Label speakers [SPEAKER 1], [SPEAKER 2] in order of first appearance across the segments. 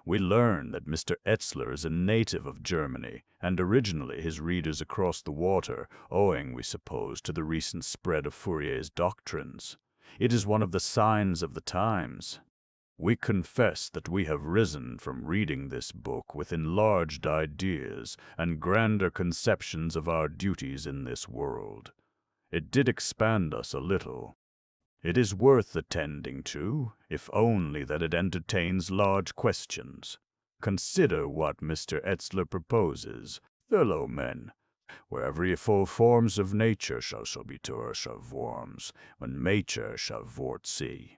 [SPEAKER 1] We learn that Mr. Etzler is a native of Germany, and originally his readers across the water, owing, we suppose, to the recent spread of Fourier's doctrines. It is one of the signs of the times. We confess that we have risen from reading this book with enlarged ideas and grander conceptions of our duties in this world. It did expand us a little. It is worth attending to, if only that it entertains large questions. Consider what Mr. Etzler proposes, fellow men. Wherever ye full forms of nature shall so be to of worms, when nature shall vort see.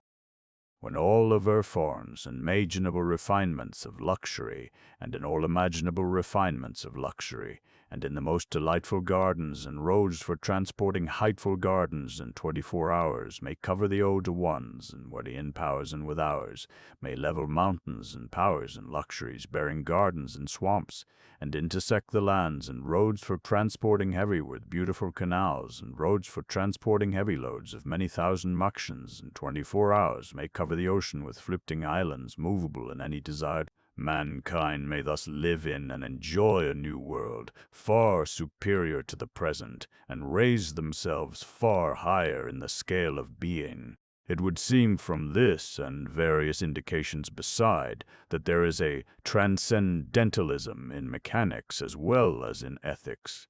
[SPEAKER 1] When all of her forms and imaginable refinements of luxury, and in all imaginable refinements of luxury, and in the most delightful gardens and roads for transporting heightful gardens in 24 hours, may cover the ode to ones, and where the in powers and with hours, may level mountains and powers and luxuries, bearing gardens and swamps, and intersect the lands, and roads for transporting heavy with beautiful canals, and roads for transporting heavy loads of many thousand muctions in 24 hours, may cover the ocean with floating islands, movable in any desired. Mankind may thus live in and enjoy a new world, far superior to the present, and raise themselves far higher in the scale of being. It would seem from this, and various indications beside, that there is a transcendentalism in mechanics as well as in ethics.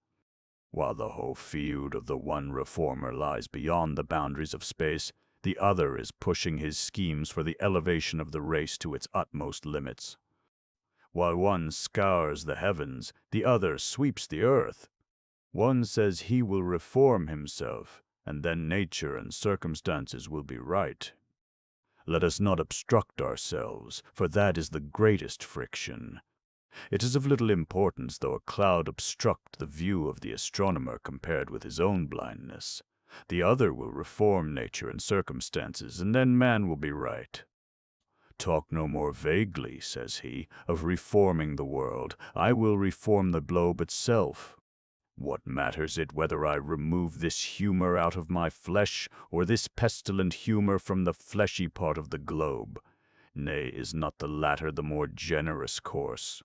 [SPEAKER 1] While the whole field of the one reformer lies beyond the boundaries of space, the other is pushing his schemes for the elevation of the race to its utmost limits. While one scours the heavens, the other sweeps the earth. One says he will reform himself, and then nature and circumstances will be right. Let us not obstruct ourselves, for that is the greatest friction. It is of little importance though a cloud obstruct the view of the astronomer compared with his own blindness. The other will reform nature and circumstances, and then man will be right. Talk no more vaguely, says he, of reforming the world. I will reform the globe itself. What matters it whether I remove this humor out of my flesh, or this pestilent humor from the fleshy part of the globe? Nay, is not the latter the more generous course?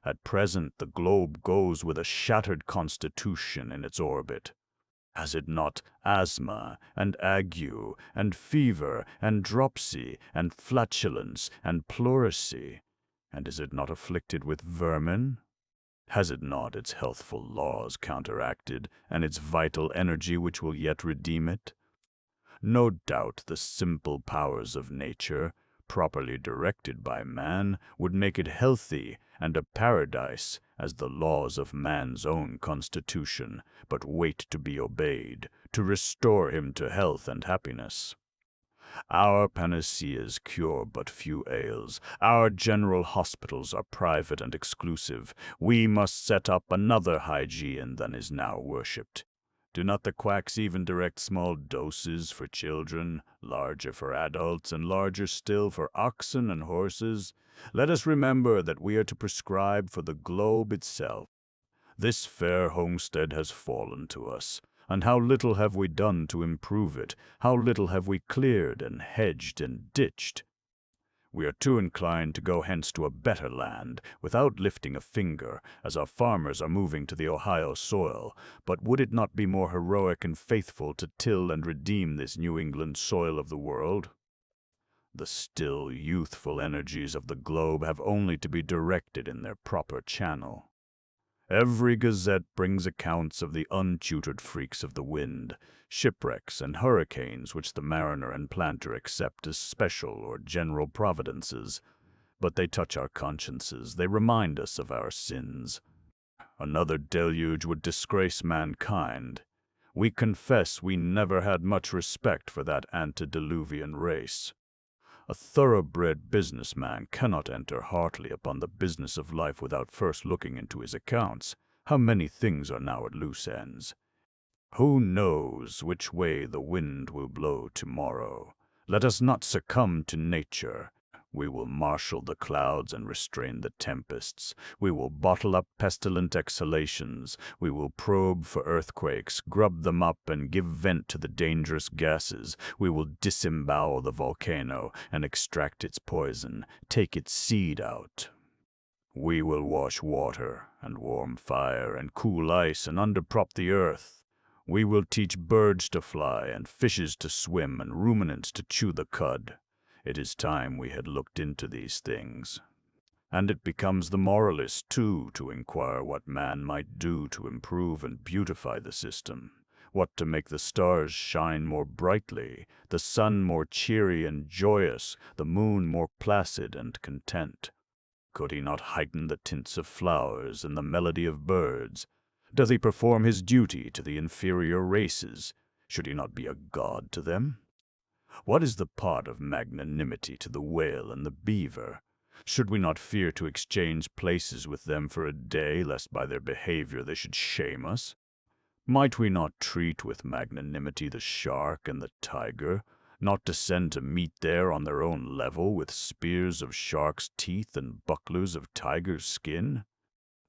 [SPEAKER 1] At present the globe goes with a shattered constitution in its orbit. Has it not asthma, and ague, and fever, and dropsy, and flatulence, and pleurisy? And is it not afflicted with vermin? Has it not its healthful laws counteracted, and its vital energy which will yet redeem it? No doubt the simple powers of nature, properly directed by man, would make it healthy and a paradise, as the laws of man's own constitution, but wait to be obeyed, to restore him to health and happiness. Our panaceas cure but few ails. Our general hospitals are private and exclusive. We must set up another hygiene than is now worshipped. Do not the quacks even direct small doses for children, larger for adults, and larger still for oxen and horses? Let us remember that we are to prescribe for the globe itself. This fair homestead has fallen to us, and how little have we done to improve it, how little have we cleared and hedged and ditched. We are too inclined to go hence to a better land, without lifting a finger, as our farmers are moving to the Ohio soil. But would it not be more heroic and faithful to till and redeem this New England soil of the world? The still youthful energies of the globe have only to be directed in their proper channel. Every gazette brings accounts of the untutored freaks of the wind, shipwrecks and hurricanes which the mariner and planter accept as special or general providences. But they touch our consciences, they remind us of our sins. Another deluge would disgrace mankind. We confess we never had much respect for that antediluvian race. A thoroughbred businessman cannot enter heartily upon the business of life without first looking into his accounts. How many things are now at loose ends? Who knows which way the wind will blow tomorrow? Let us not succumb to nature. We will marshal the clouds and restrain the tempests. We will bottle up pestilent exhalations. We will probe for earthquakes, grub them up, and give vent to the dangerous gases. We will disembowel the volcano and extract its poison, take its seed out. We will wash water and warm fire and cool ice and underprop the earth. We will teach birds to fly and fishes to swim and ruminants to chew the cud. It is time we had looked into these things. And it becomes the moralist, too, to inquire what man might do to improve and beautify the system, what to make the stars shine more brightly, the sun more cheery and joyous, the moon more placid and content. Could he not heighten the tints of flowers and the melody of birds? Does he perform his duty to the inferior races? Should he not be a god to them? What is the part of magnanimity to the whale and the beaver? Should we not fear to exchange places with them for a day, lest by their behavior they should shame us? Might we not treat with magnanimity the shark and the tiger, not descend to meet there on their own level with spears of shark's teeth and bucklers of tiger's skin?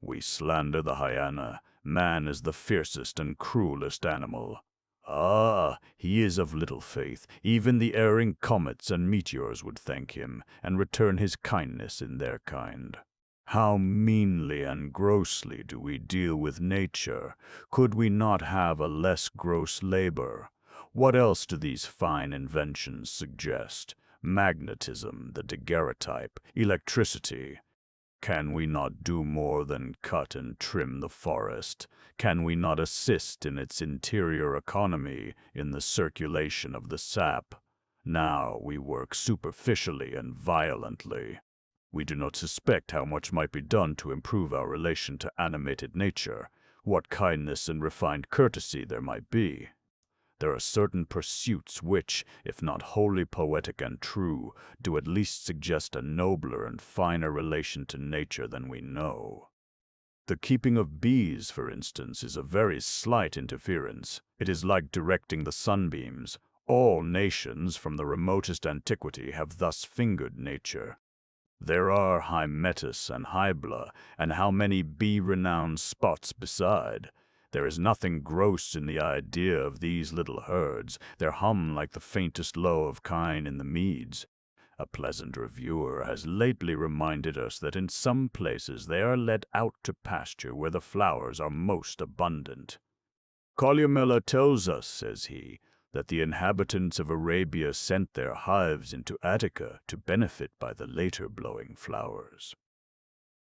[SPEAKER 1] We slander the hyena. Man is the fiercest and cruelest animal. Ah, he is of little faith. Even the erring comets and meteors would thank him, and return his kindness in their kind. How meanly and grossly do we deal with nature! Could we not have a less gross labor? What else do these fine inventions suggest? Magnetism, the daguerreotype, electricity. Can we not do more than cut and trim the forest? Can we not assist in its interior economy, in the circulation of the sap? Now we work superficially and violently. We do not suspect how much might be done to improve our relation to animated nature, what kindness and refined courtesy there might be. There are certain pursuits which, if not wholly poetic and true, do at least suggest a nobler and finer relation to nature than we know. The keeping of bees, for instance, is a very slight interference. It is like directing the sunbeams. All nations, from the remotest antiquity, have thus fingered nature. There are Hymettus and Hybla, and how many bee-renowned spots beside. There is nothing gross in the idea of these little herds. They hum like the faintest low of kine in the meads. A pleasant reviewer has lately reminded us that in some places they are led out to pasture where the flowers are most abundant. Columella tells us, says he, that the inhabitants of Arabia sent their hives into Attica to benefit by the later blowing flowers.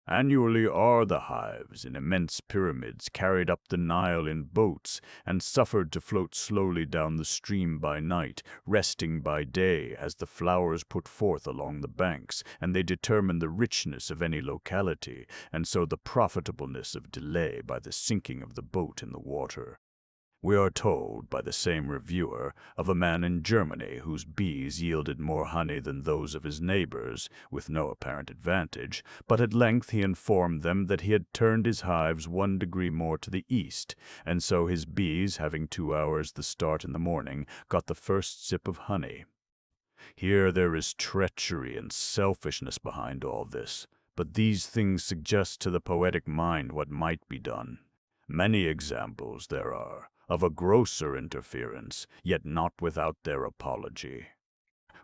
[SPEAKER 1] Annually are the hives in immense pyramids carried up the Nile in boats and suffered to float slowly down the stream by night, resting by day as the flowers put forth along the banks, and they determine the richness of any locality, and so the profitableness of delay by the sinking of the boat in the water. We are told, by the same reviewer, of a man in Germany whose bees yielded more honey than those of his neighbors, with no apparent advantage, but at length he informed them that he had turned his hives 1 degree more to the east, and so his bees, having 2 hours the start in the morning, got the first sip of honey. Here there is treachery and selfishness behind all this, but these things suggest to the poetic mind what might be done. Many examples there are of a grosser interference, yet not without their apology.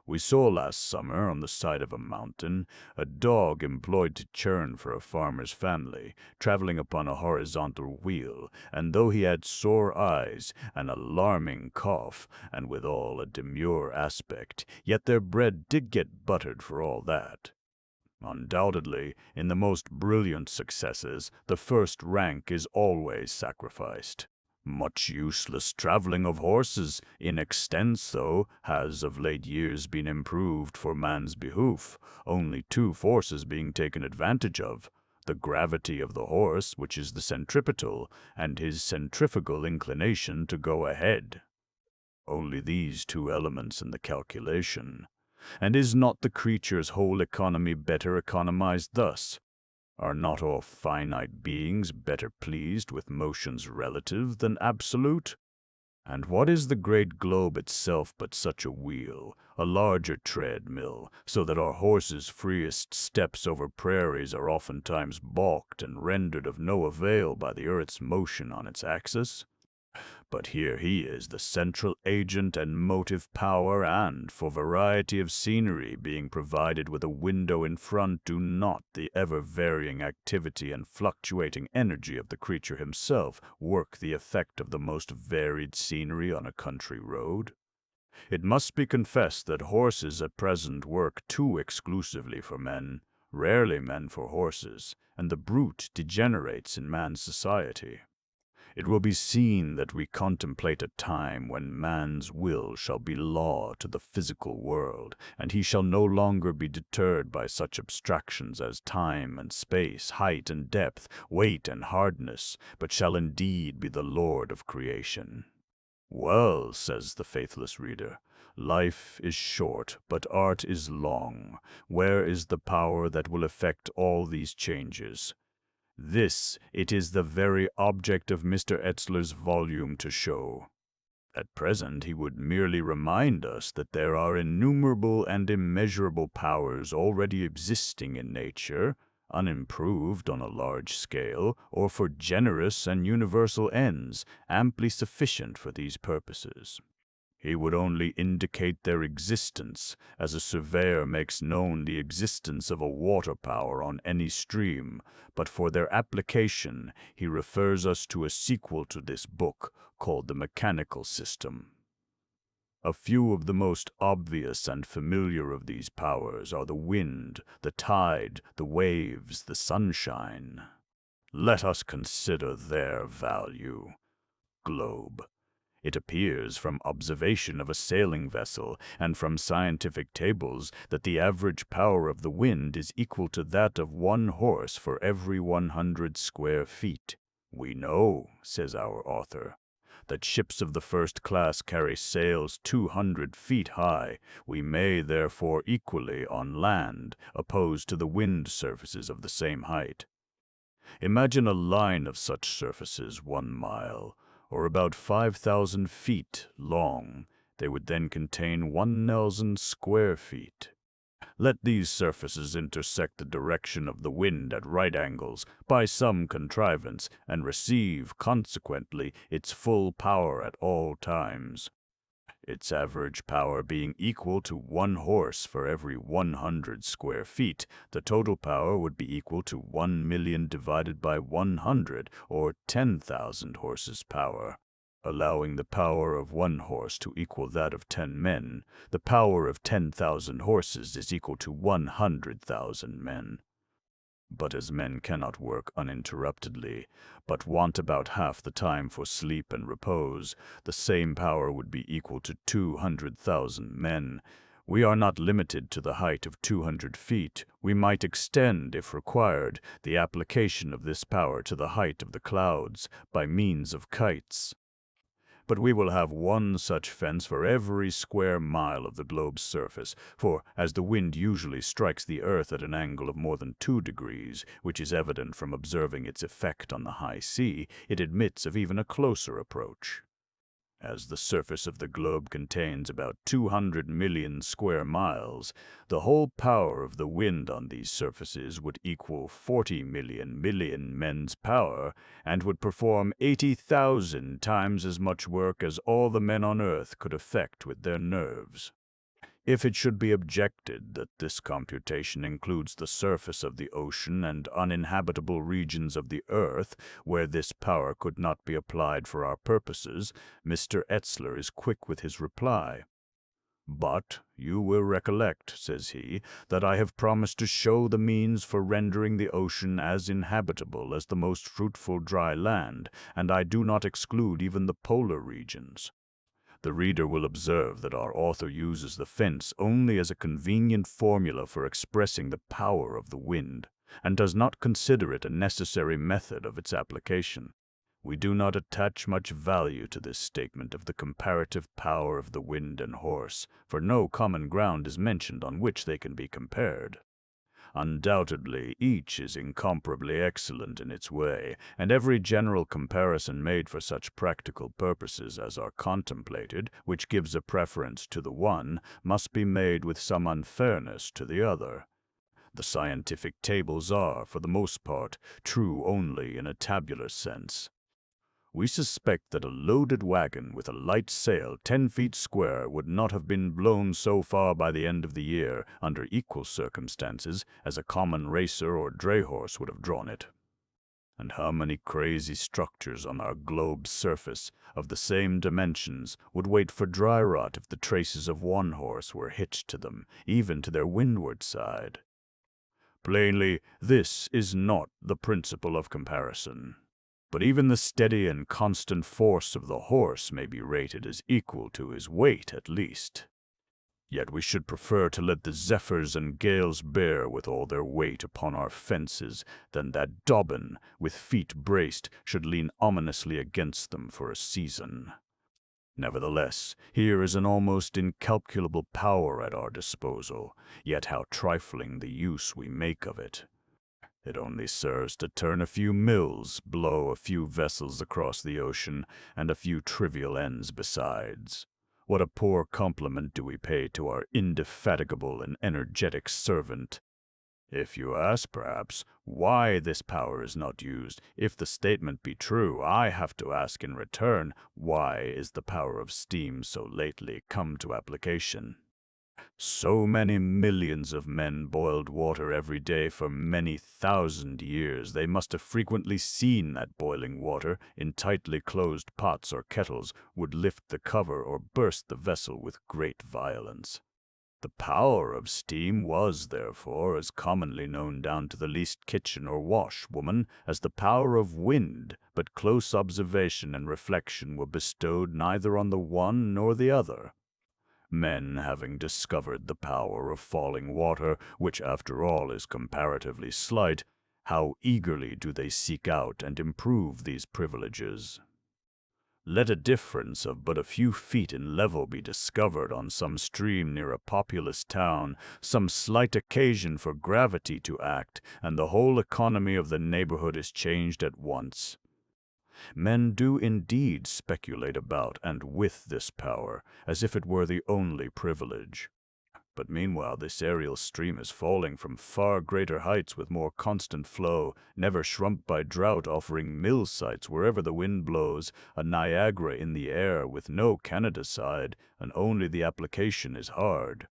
[SPEAKER 1] We saw last summer, on the side of a mountain, a dog employed to churn for a farmer's family, traveling upon a horizontal wheel, and though he had sore eyes, an alarming cough, and withal a demure aspect, yet their bread did get buttered for all that. Undoubtedly, in the most brilliant successes, the first rank is always sacrificed. Much useless traveling of horses, in extenso, has of late years been improved for man's behoof, only 2 forces being taken advantage of, the gravity of the horse, which is the centripetal, and his centrifugal inclination to go ahead. Only these 2 elements in the calculation. And is not the creature's whole economy better economized thus? Are not all finite beings better pleased with motions relative than absolute? And what is the great globe itself but such a wheel, a larger treadmill, so that our horses' freest steps over prairies are oftentimes balked and rendered of no avail by the earth's motion on its axis? But here he is, the central agent and motive power, and, for variety of scenery, being provided with a window in front, do not the ever-varying activity and fluctuating energy of the creature himself work the effect of the most varied scenery on a country road? It must be confessed that horses at present work too exclusively for men, rarely men for horses, and the brute degenerates in man's society. It will be seen that we contemplate a time when man's will shall be law to the physical world, and he shall no longer be deterred by such abstractions as time and space, height and depth, weight and hardness, but shall indeed be the lord of creation. Well, says the faithless reader, life is short, but art is long. Where is the power that will effect all these changes? This it is the very object of Mr. Etzler's volume to show. At present he would merely remind us that there are innumerable and immeasurable powers already existing in nature, unimproved on a large scale, or for generous and universal ends, amply sufficient for these purposes. He would only indicate their existence, as a surveyor makes known the existence of a water power on any stream, but for their application he refers us to a sequel to this book called the mechanical system. A few of the most obvious and familiar of these powers are the wind, the tide, the waves, the sunshine. Let us consider their value. Globe. It appears from observation of a sailing vessel and from scientific tables that the average power of the wind is equal to that of 1 horse for every 100 square feet. We know, says our author, that ships of the first class carry sails 200 feet high. We may, therefore, equally, on land, oppose to the wind surfaces of the same height. Imagine a line of such surfaces 1 mile, or about 5,000 feet long. They would then contain 1,000 square feet. Let these surfaces intersect the direction of the wind at right angles by some contrivance, and receive, consequently, its full power at all times. Its average power being equal to 1 horse for every 100 square feet, the total power would be equal to 1,000,000 divided by 100, or 10,000 horses' power. Allowing the power of 1 horse to equal that of 10 men, the power of 10,000 horses is equal to 100,000 men. But as men cannot work uninterruptedly, but want about half the time for sleep and repose, the same power would be equal to 200,000 men. We are not limited to the height of 200 feet. We might extend, if required, the application of this power to the height of the clouds by means of kites. But we will have 1 such fence for every square mile of the globe's surface, for, as the wind usually strikes the earth at an angle of more than 2 degrees, which is evident from observing its effect on the high sea, it admits of even a closer approach. As the surface of the globe contains about 200 million square miles, the whole power of the wind on these surfaces would equal 40 million men's power, and would perform 80,000 times as much work as all the men on earth could effect with their nerves. If it should be objected that this computation includes the surface of the ocean and uninhabitable regions of the earth, where this power could not be applied for our purposes, Mr. Etzler is quick with his reply. But you will recollect, says he, that I have promised to show the means for rendering the ocean as inhabitable as the most fruitful dry land, and I do not exclude even the polar regions. The reader will observe that our author uses the fence only as a convenient formula for expressing the power of the wind, and does not consider it a necessary method of its application. We do not attach much value to this statement of the comparative power of the wind and horse, for no common ground is mentioned on which they can be compared. Undoubtedly, each is incomparably excellent in its way, and every general comparison made for such practical purposes as are contemplated, which gives a preference to the one, must be made with some unfairness to the other. The scientific tables are, for the most part, true only in a tabular sense. We suspect that a loaded wagon with a light sail 10 feet square would not have been blown so far by the end of the year, under equal circumstances, as a common racer or dray horse would have drawn it. And how many crazy structures on our globe's surface, of the same dimensions, would wait for dry rot if the traces of one horse were hitched to them, even to their windward side? Plainly, this is not the principle of comparison. But even the steady and constant force of the horse may be rated as equal to his weight at least. Yet we should prefer to let the zephyrs and gales bear with all their weight upon our fences than that Dobbin, with feet braced, should lean ominously against them for a season. Nevertheless, here is an almost incalculable power at our disposal, yet how trifling the use we make of it. It only serves to turn a few mills, blow a few vessels across the ocean, and a few trivial ends besides. What a poor compliment do we pay to our indefatigable and energetic servant! If you ask, perhaps, why this power is not used, if the statement be true, I have to ask in return, why is the power of steam so lately come to application? So many millions of men boiled water every day for many thousand years. They must have frequently seen that boiling water, in tightly closed pots or kettles, would lift the cover or burst the vessel with great violence. The power of steam was, therefore, as commonly known down to the least kitchen or washwoman as the power of wind, but close observation and reflection were bestowed neither on the one nor the other. Men having discovered the power of falling water, which after all is comparatively slight, how eagerly do they seek out and improve these privileges. Let a difference of but a few feet in level be discovered on some stream near a populous town, some slight occasion for gravity to act, and the whole economy of the neighborhood is changed at once. Men do indeed speculate about and with this power, as if it were the only privilege. But meanwhile this aerial stream is falling from far greater heights with more constant flow, never shrunk by drought, offering mill sites wherever the wind blows, a Niagara in the air with no Canada side, and only the application is hard.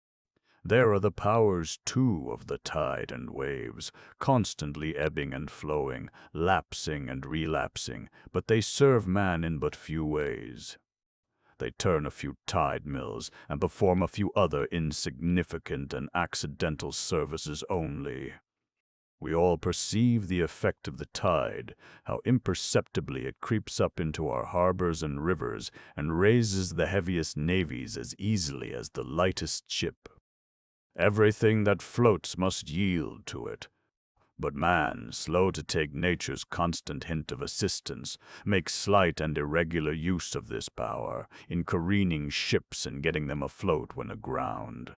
[SPEAKER 1] There are the powers, too, of the tide and waves, constantly ebbing and flowing, lapsing and relapsing, but they serve man in but few ways. They turn a few tide mills and perform a few other insignificant and accidental services only. We all perceive the effect of the tide, how imperceptibly it creeps up into our harbors and rivers and raises the heaviest navies as easily as the lightest ship. Everything that floats must yield to it. But man, slow to take nature's constant hint of assistance, makes slight and irregular use of this power, in careening ships and getting them afloat when aground.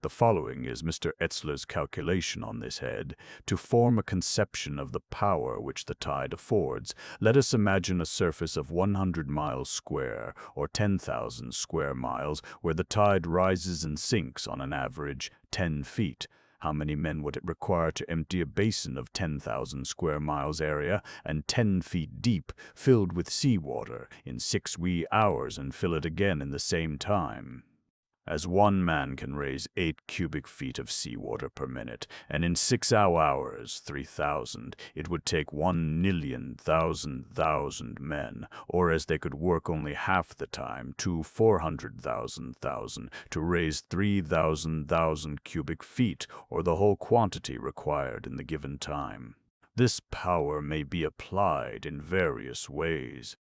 [SPEAKER 1] The following is Mr. Etzler's calculation on this head. To form a conception of the power which the tide affords, let us imagine a surface of 100 miles square, or 10,000 square miles, where the tide rises and sinks on an average 10 feet. How many men would it require to empty a basin of 10,000 square miles area and 10 feet deep, filled with sea water, in 6 wee hours, and fill it again in the same time? As one man can raise 8 cubic feet of seawater per minute, and in 6 hours, 3,000, it would take 1,000,000 men, or as they could work only half the time, 400,000 to raise 3,000 cubic feet, or the whole quantity required in the given time. This power may be applied in various ways.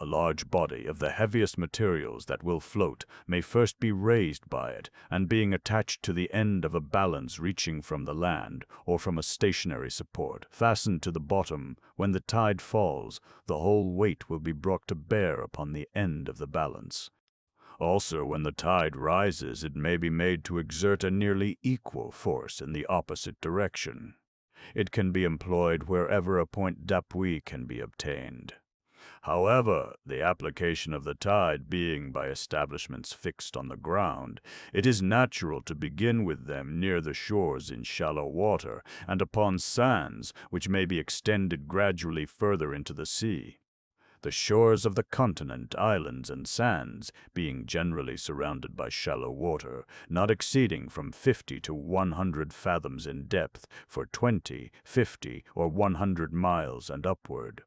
[SPEAKER 1] A large body of the heaviest materials that will float may first be raised by it, and being attached to the end of a balance reaching from the land, or from a stationary support, fastened to the bottom, when the tide falls, the whole weight will be brought to bear upon the end of the balance. Also, when the tide rises, it may be made to exert a nearly equal force in the opposite direction. It can be employed wherever a point d'appui can be obtained. However, the application of the tide being by establishments fixed on the ground, it is natural to begin with them near the shores in shallow water, and upon sands which may be extended gradually further into the sea. The shores of the continent, islands, and sands being generally surrounded by shallow water, not exceeding from 50 to 100 fathoms in depth for 20, 50, or 100 miles and upward.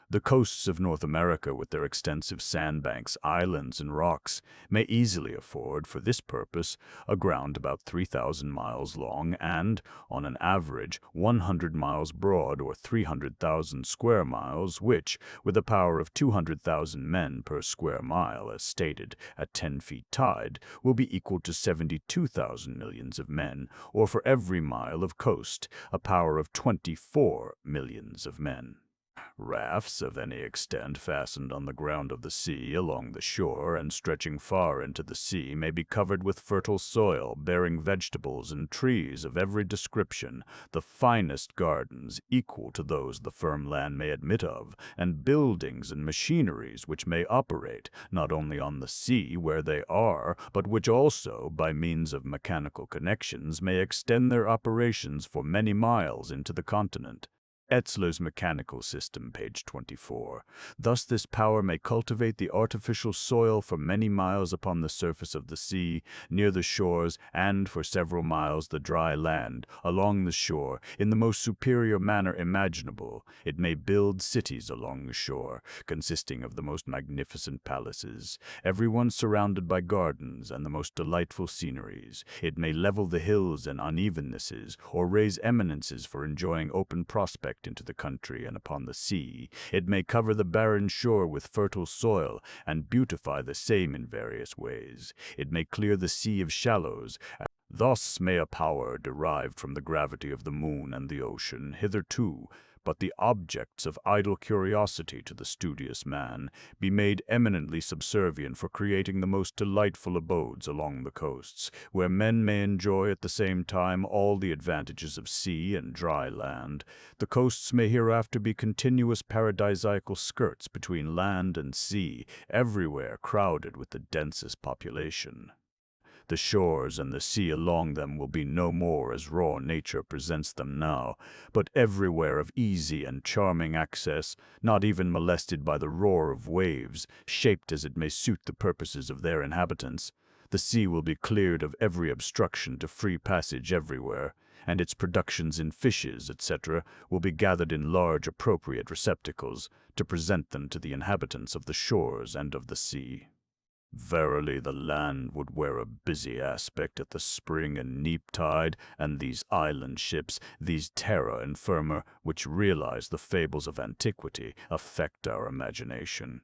[SPEAKER 1] The coasts of North America, with their extensive sandbanks, islands, and rocks, may easily afford, for this purpose, a ground about 3,000 miles long and, on an average, 100 miles broad, or 300,000 square miles, which, with a power of 200,000 men per square mile, as stated, at 10 feet tide, will be equal to 72,000 millions of men, or for every mile of coast, a power of 24 millions of men. Rafts of any extent fastened on the ground of the sea along the shore and stretching far into the sea may be covered with fertile soil, bearing vegetables and trees of every description, the finest gardens equal to those the firm land may admit of, and buildings and machineries which may operate, not only on the sea where they are, but which also, by means of mechanical connections, may extend their operations for many miles into the continent. Etzler's Mechanical System, page 24. Thus this power may cultivate the artificial soil for many miles upon the surface of the sea, near the shores, and for several miles the dry land, along the shore, in the most superior manner imaginable. It may build cities along the shore, consisting of the most magnificent palaces, every one surrounded by gardens and the most delightful sceneries. It may level the hills and unevennesses, or raise eminences for enjoying open prospect into the country and upon the sea. It may cover the barren shore with fertile soil, and beautify the same in various ways. It may clear the sea of shallows. Thus may a power derived from the gravity of the moon and the ocean, hitherto but the objects of idle curiosity to the studious man, be made eminently subservient for creating the most delightful abodes along the coasts, where men may enjoy at the same time all the advantages of sea and dry land. The coasts may hereafter be continuous paradisiacal skirts between land and sea, everywhere crowded with the densest population. The shores and the sea along them will be no more as raw nature presents them now, but everywhere of easy and charming access, not even molested by the roar of waves, shaped as it may suit the purposes of their inhabitants. The sea will be cleared of every obstruction to free passage everywhere, and its productions in fishes, etc., will be gathered in large appropriate receptacles, to present them to the inhabitants of the shores and of the sea. Verily the land would wear a busy aspect at the spring and neap tide, and these island ships, these terra infirma, which realize the fables of antiquity, affect our imagination.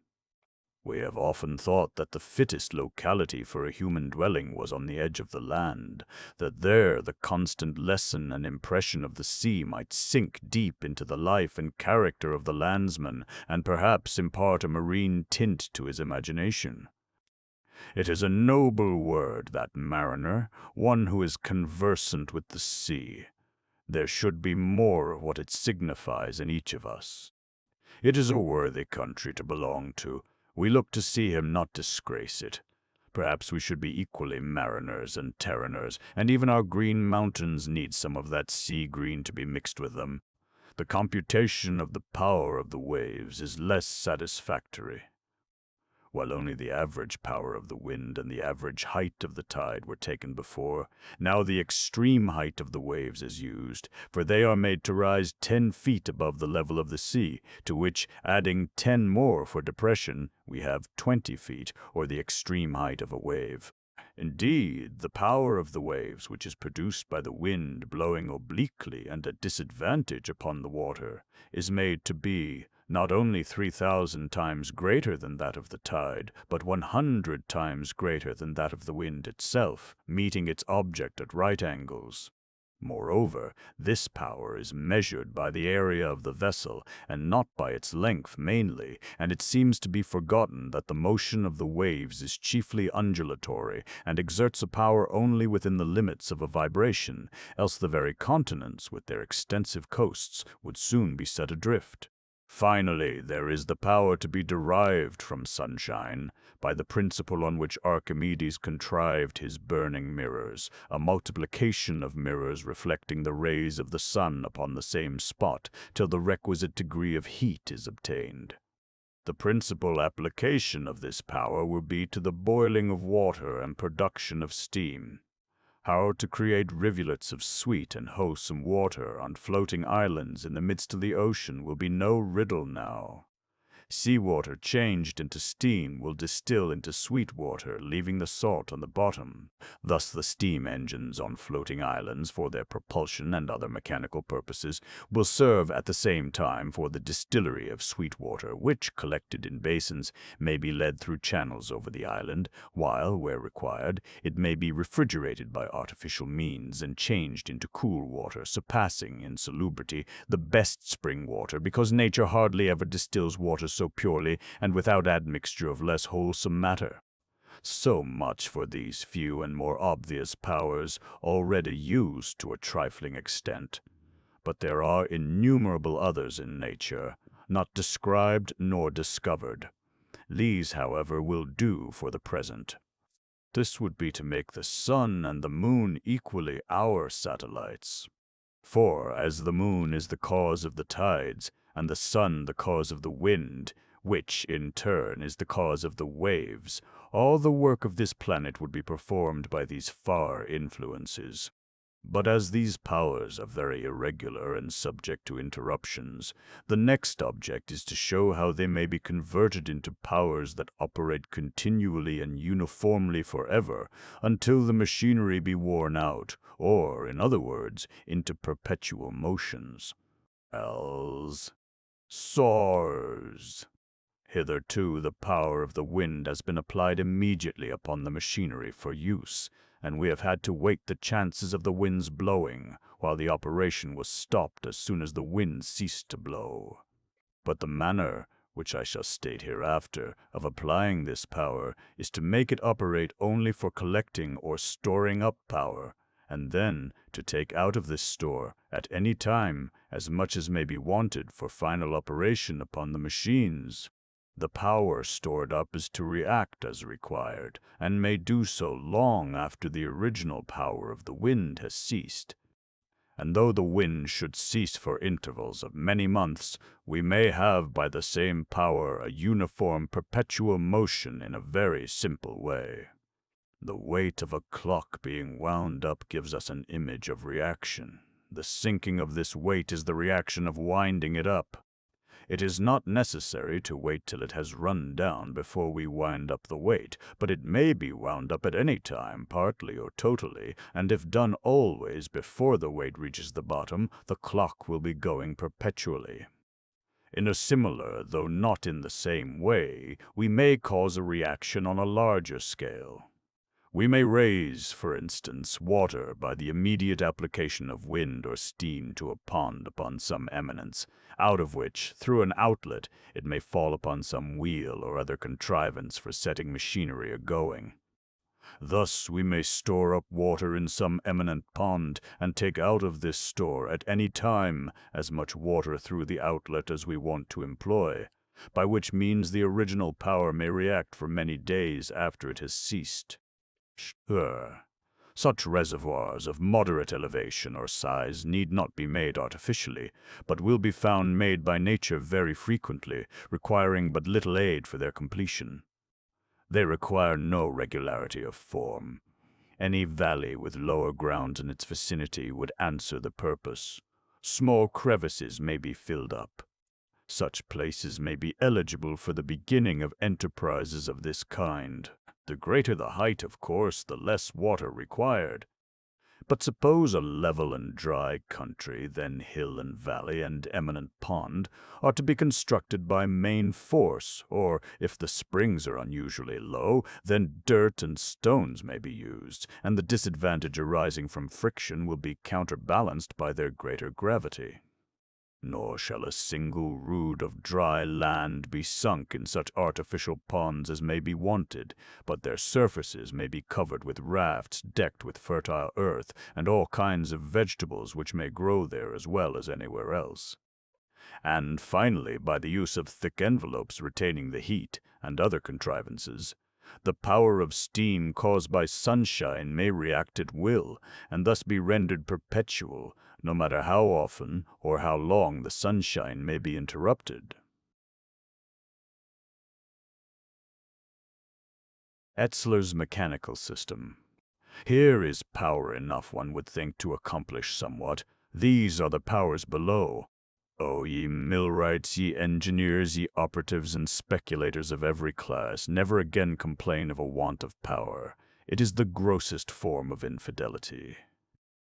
[SPEAKER 1] We have often thought that the fittest locality for a human dwelling was on the edge of the land, that there the constant lesson and impression of the sea might sink deep into the life and character of the landsman, and perhaps impart a marine tint to his imagination. It is a noble word, that mariner, one who is conversant with the sea. There should be more of what it signifies in each of us. It is a worthy country to belong to. We look to see him not disgrace it. Perhaps we should be equally mariners and terraners, and even our green mountains need some of that sea green to be mixed with them. The computation of the power of the waves is less satisfactory. While only the average power of the wind and the average height of the tide were taken before, now the extreme height of the waves is used, for they are made to rise 10 feet above the level of the sea, to which, adding 10 more for depression, we have 20 feet, or the extreme height of a wave. Indeed, the power of the waves, which is produced by the wind blowing obliquely and at disadvantage upon the water, is made to be not only 3,000 times greater than that of the tide, but 100 times greater than that of the wind itself, meeting its object at right angles. Moreover, this power is measured by the area of the vessel and not by its length mainly, and it seems to be forgotten that the motion of the waves is chiefly undulatory and exerts a power only within the limits of a vibration, else the very continents with their extensive coasts would soon be set adrift. Finally, there is the power to be derived from sunshine, by the principle on which Archimedes contrived his burning mirrors, a multiplication of mirrors reflecting the rays of the sun upon the same spot, till the requisite degree of heat is obtained. The principal application of this power will be to the boiling of water and production of steam. How to create rivulets of sweet and wholesome water on floating islands in the midst of the ocean will be no riddle now. Seawater changed into steam will distill into sweet water, leaving the salt on the bottom. Thus the steam engines on floating islands for their propulsion and other mechanical purposes will serve at the same time for the distillery of sweet water, which, collected in basins, may be led through channels over the island, while, where required, it may be refrigerated by artificial means and changed into cool water, surpassing in salubrity the best spring water, because nature hardly ever distills water so purely and without admixture of less wholesome matter. So much for these few and more obvious powers, already used to a trifling extent. But there are innumerable others in nature, not described nor discovered. These, however, will do for the present. This would be to make the sun and the moon equally our satellites. For, as the moon is the cause of the tides, and the sun the cause of the wind, which, in turn, is the cause of the waves, all the work of this planet would be performed by these far influences. But as these powers are very irregular and subject to interruptions, the next object is to show how they may be converted into powers that operate continually and uniformly forever, until the machinery be worn out, or, in other words, into perpetual motions. Else soars. Hitherto the power of the wind has been applied immediately upon the machinery for use, and we have had to wait the chances of the wind's blowing, while the operation was stopped as soon as the wind ceased to blow. But the manner, which I shall state hereafter, of applying this power is to make it operate only for collecting or storing up power, and then to take out of this store, at any time, as much as may be wanted for final operation upon the machines. The power stored up is to react as required, and may do so long after the original power of the wind has ceased. And though the wind should cease for intervals of many months, we may have by the same power a uniform perpetual motion in a very simple way. The weight of a clock being wound up gives us an image of reaction. The sinking of this weight is the reaction of winding it up. It is not necessary to wait till it has run down before we wind up the weight, but it may be wound up at any time, partly or totally, and if done always before the weight reaches the bottom, the clock will be going perpetually. In a similar, though not in the same way, we may cause a reaction on a larger scale. We may raise, for instance, water by the immediate application of wind or steam to a pond upon some eminence, out of which, through an outlet, it may fall upon some wheel or other contrivance for setting machinery a-going. Thus we may store up water in some eminent pond, and take out of this store at any time as much water through the outlet as we want to employ, by which means the original power may react for many days after it has ceased. Sure, such reservoirs of moderate elevation or size need not be made artificially, but will be found made by nature very frequently, requiring but little aid for their completion. They require no regularity of form. Any valley with lower ground in its vicinity would answer the purpose. Small crevices may be filled up. Such places may be eligible for the beginning of enterprises of this kind. The greater the height, of course, the less water required. But suppose a level and dry country, then hill and valley and eminent pond, are to be constructed by main force, or if the springs are unusually low, then dirt and stones may be used, and the disadvantage arising from friction will be counterbalanced by their greater gravity. Nor shall a single rood of dry land be sunk in such artificial ponds as may be wanted, but their surfaces may be covered with rafts decked with fertile earth, and all kinds of vegetables which may grow there as well as anywhere else. And finally, by the use of thick envelopes retaining the heat, and other contrivances, the power of steam caused by sunshine may react at will, and thus be rendered perpetual, no matter how often or how long the sunshine may be interrupted. Etzler's mechanical system. Here is power enough, one would think, to accomplish somewhat. These are the powers below. O ye millwrights, ye engineers, ye operatives and speculators of every class, never again complain of a want of power. It is the grossest form of infidelity.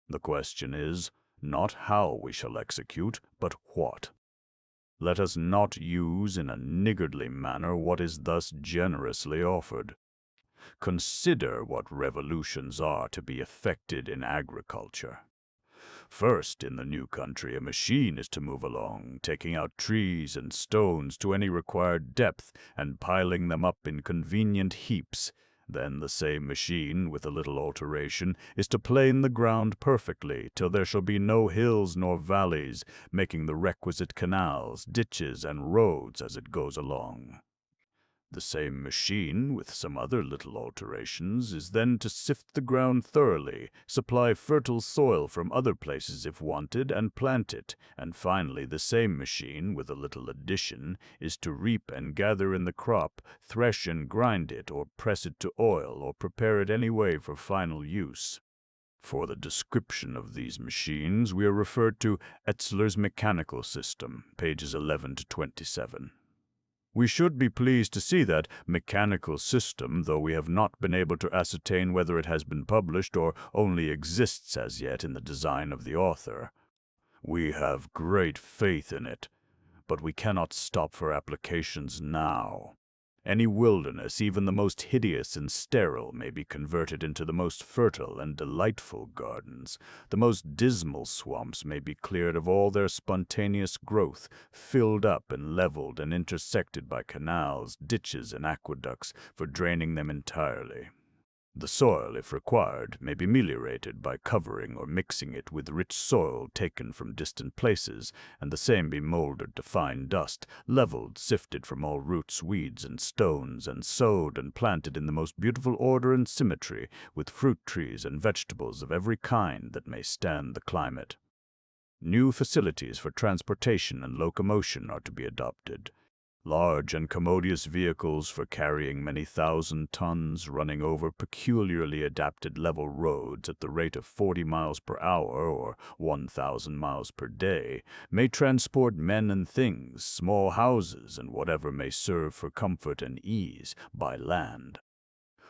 [SPEAKER 1] The question is, not how we shall execute, but what. Let us not use in a niggardly manner what is thus generously offered. Consider what revolutions are to be effected in agriculture. First, in the new country, a machine is to move along, taking out trees and stones to any required depth and piling them up in convenient heaps. Then the same machine, with a little alteration, is to plane the ground perfectly, till there shall be no hills nor valleys, making the requisite canals, ditches, and roads as it goes along. The same machine, with some other little alterations, is then to sift the ground thoroughly, supply fertile soil from other places if wanted, and plant it, and finally the same machine, with a little addition, is to reap and gather in the crop, thresh and grind it, or press it to oil, or prepare it any way for final use. For the description of these machines, we are referred to Etzler's mechanical system, pages 11 to 27. We should be pleased to see that mechanical system, though we have not been able to ascertain whether it has been published or only exists as yet in the design of the author. We have great faith in it, but we cannot stop for applications now. Any wilderness, even the most hideous and sterile, may be converted into the most fertile and delightful gardens. The most dismal swamps may be cleared of all their spontaneous growth, filled up and leveled and intersected by canals, ditches, and aqueducts for draining them entirely. The soil, if required, may be meliorated by covering or mixing it with rich soil taken from distant places, and the same be molded to fine dust, leveled, sifted from all roots, weeds, and stones, and sowed and planted in the most beautiful order and symmetry, with fruit trees and vegetables of every kind that may stand the climate. New facilities for transportation and locomotion are to be adopted. Large and commodious vehicles for carrying many thousand tons, running over peculiarly adapted level roads at the rate of 40 miles per hour or 1,000 miles per day, may transport men and things, small houses, and whatever may serve for comfort and ease, by land.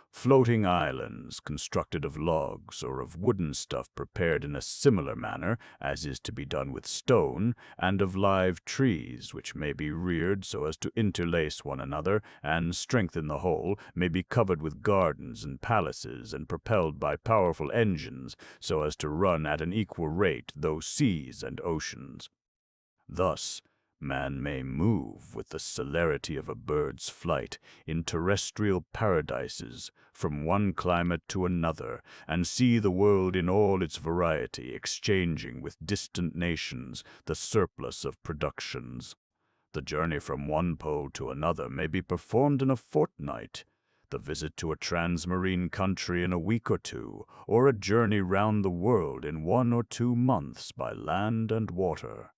[SPEAKER 1] Floating islands, constructed of logs or of wooden stuff prepared in a similar manner, as is to be done with stone, and of live trees, which may be reared so as to interlace one another and strengthen the whole, may be covered with gardens and palaces, and propelled by powerful engines so as to run at an equal rate through seas and oceans. Thus, man may move with the celerity of a bird's flight in terrestrial paradises from one climate to another, and see the world in all its variety, exchanging with distant nations the surplus of productions. The journey from one pole to another may be performed in a fortnight, the visit to a transmarine country in a week or two, or a journey round the world in 1 or 2 months by land and water.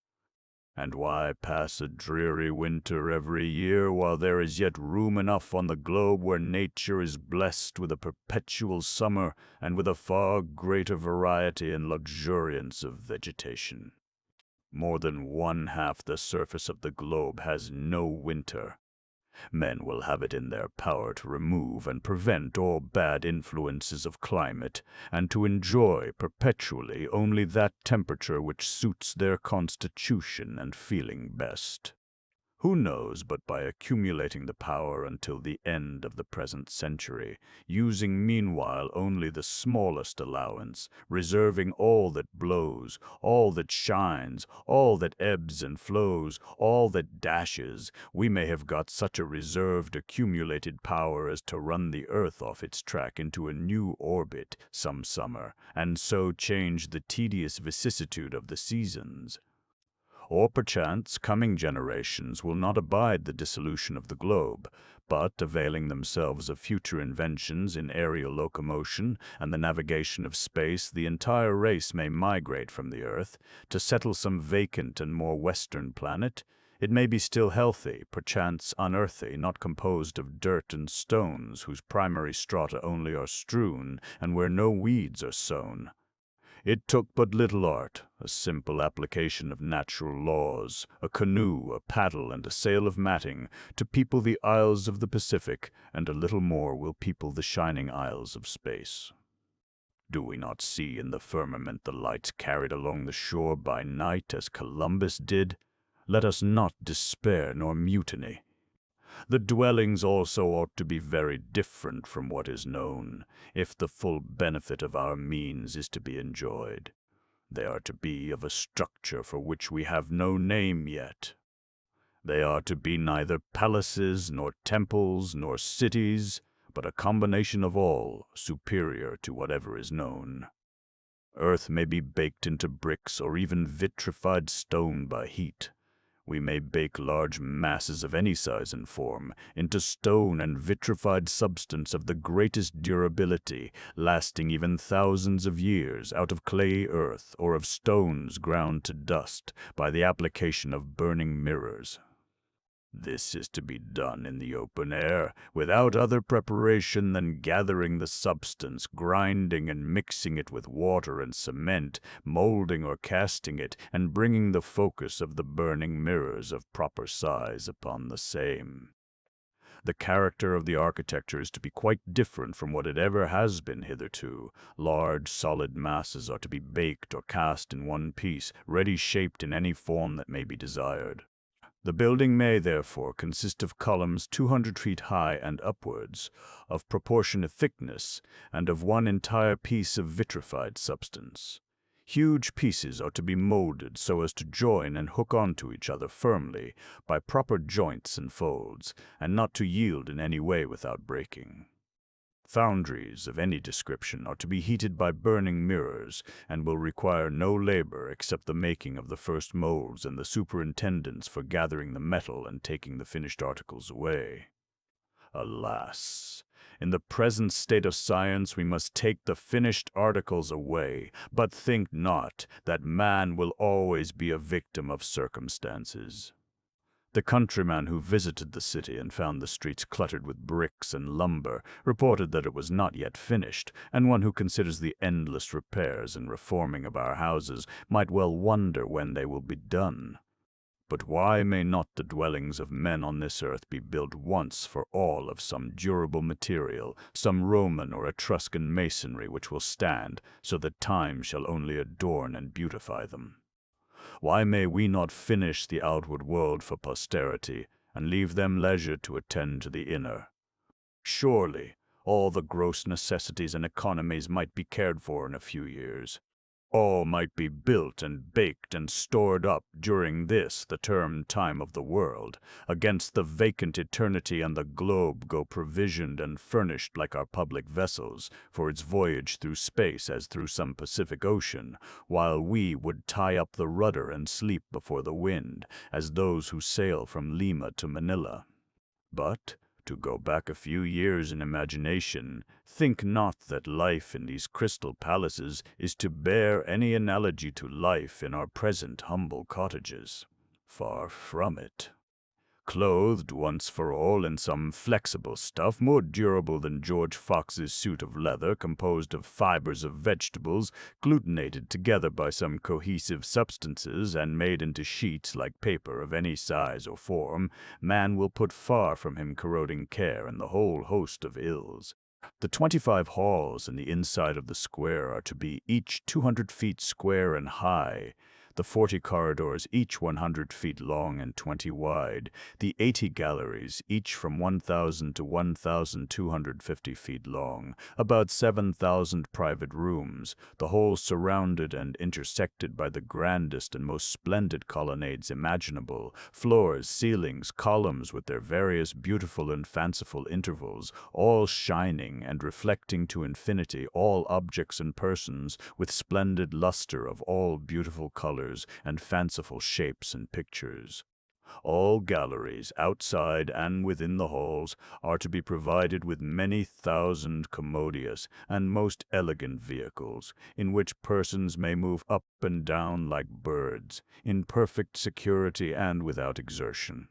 [SPEAKER 1] And why pass a dreary winter every year while there is yet room enough on the globe where nature is blessed with a perpetual summer and with a far greater variety and luxuriance of vegetation? More than 1/2 the surface of the globe has no winter. Men will have it in their power to remove and prevent all bad influences of climate, and to enjoy perpetually only that temperature which suits their constitution and feeling best. Who knows but by accumulating the power until the end of the present century, using meanwhile only the smallest allowance, reserving all that blows, all that shines, all that ebbs and flows, all that dashes, we may have got such a reserved accumulated power as to run the earth off its track into a new orbit some summer, and so change the tedious vicissitude of the seasons. Or perchance coming generations will not abide the dissolution of the globe, but, availing themselves of future inventions in aerial locomotion and the navigation of space, the entire race may migrate from the earth to settle some vacant and more western planet. It may be still healthy, perchance unearthly, not composed of dirt and stones, whose primary strata only are strewn, and where no weeds are sown. It took but little art, a simple application of natural laws, a canoe, a paddle, and a sail of matting, to people the isles of the Pacific, and a little more will people the shining isles of space. Do we not see in the firmament the lights carried along the shore by night as Columbus did? Let us not despair nor mutiny. The dwellings also ought to be very different from what is known, if the full benefit of our means is to be enjoyed. They are to be of a structure for which we have no name yet. They are to be neither palaces, nor temples, nor cities, but a combination of all, superior to whatever is known. Earth may be baked into bricks or even vitrified stone by heat. We may bake large masses of any size and form into stone and vitrified substance of the greatest durability, lasting even thousands of years, out of clay earth or of stones ground to dust by the application of burning mirrors. This is to be done in the open air, without other preparation than gathering the substance, grinding and mixing it with water and cement, molding or casting it, and bringing the focus of the burning mirrors of proper size upon the same. The character of the architecture is to be quite different from what it ever has been hitherto. Large, solid masses are to be baked or cast in one piece, ready shaped in any form that may be desired. The building may, therefore, consist of columns 200 feet high and upwards, of proportionate thickness, and of one entire piece of vitrified substance. Huge pieces are to be molded so as to join and hook onto each other firmly by proper joints and folds, and not to yield in any way without breaking. Foundries of any description are to be heated by burning mirrors, and will require no labor except the making of the first molds and the superintendence for gathering the metal and taking the finished articles away. Alas! In the present state of science we must take the finished articles away, but think not that man will always be a victim of circumstances. The countryman who visited the city and found the streets cluttered with bricks and lumber reported that it was not yet finished, and one who considers the endless repairs and reforming of our houses might well wonder when they will be done. But why may not the dwellings of men on this earth be built once for all of some durable material, some Roman or Etruscan masonry which will stand, so that time shall only adorn and beautify them? Why may we not finish the outward world for posterity, and leave them leisure to attend to the inner? Surely all the gross necessities and economies might be cared for in a few years. All might be built and baked and stored up during this, the term time of the world, against the vacant eternity, and the globe go provisioned and furnished like our public vessels, for its voyage through space as through some Pacific Ocean, while we would tie up the rudder and sleep before the wind, as those who sail from Lima to Manila. But, to go back a few years in imagination, think not that life in these crystal palaces is to bear any analogy to life in our present humble cottages. Far from it. clothed once for all in some flexible stuff more durable than George Fox's suit of leather, composed of fibers of vegetables glutenated together by some cohesive substances and made into sheets like paper of any size or form, man will put far from him corroding care and the whole host of ills. The 25 halls in the inside of the square are to be each 200 feet square and high, the 40 corridors each 100 feet long and 20 wide, the 80 galleries each from 1,000 to 1,250 feet long, about 7,000 private rooms, the whole surrounded and intersected by the grandest and most splendid colonnades imaginable, floors, ceilings, columns with their various beautiful and fanciful intervals, all shining and reflecting to infinity all objects and persons with splendid luster of all beautiful colors and fanciful shapes and pictures. All galleries, outside and within the halls, are to be provided with many thousand commodious and most elegant vehicles, in which persons may move up and down like birds, in perfect security and without exertion.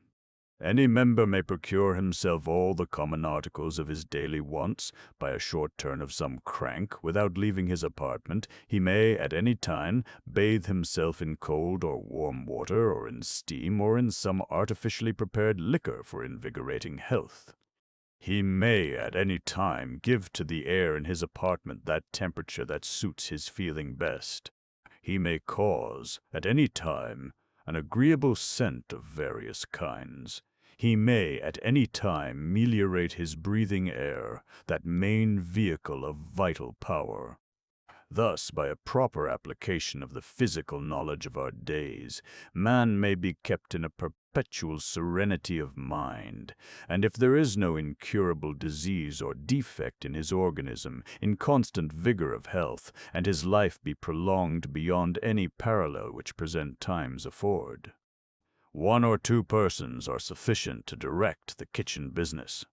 [SPEAKER 1] Any member may procure himself all the common articles of his daily wants by a short turn of some crank without leaving his apartment. He may at any time bathe himself in cold or warm water, or in steam, or in some artificially prepared liquor for invigorating health. He may at any time give to the air in his apartment that temperature that suits his feeling best. He may cause, at any time, an agreeable scent of various kinds. He may at any time meliorate his breathing air, that main vehicle of vital power. Thus, by a proper application of the physical knowledge of our days, man may be kept in a perpetual serenity of mind, and if there is no incurable disease or defect in his organism, in constant vigor of health, and his life be prolonged beyond any parallel which present times afford. 1 or 2 persons are sufficient to direct the kitchen business.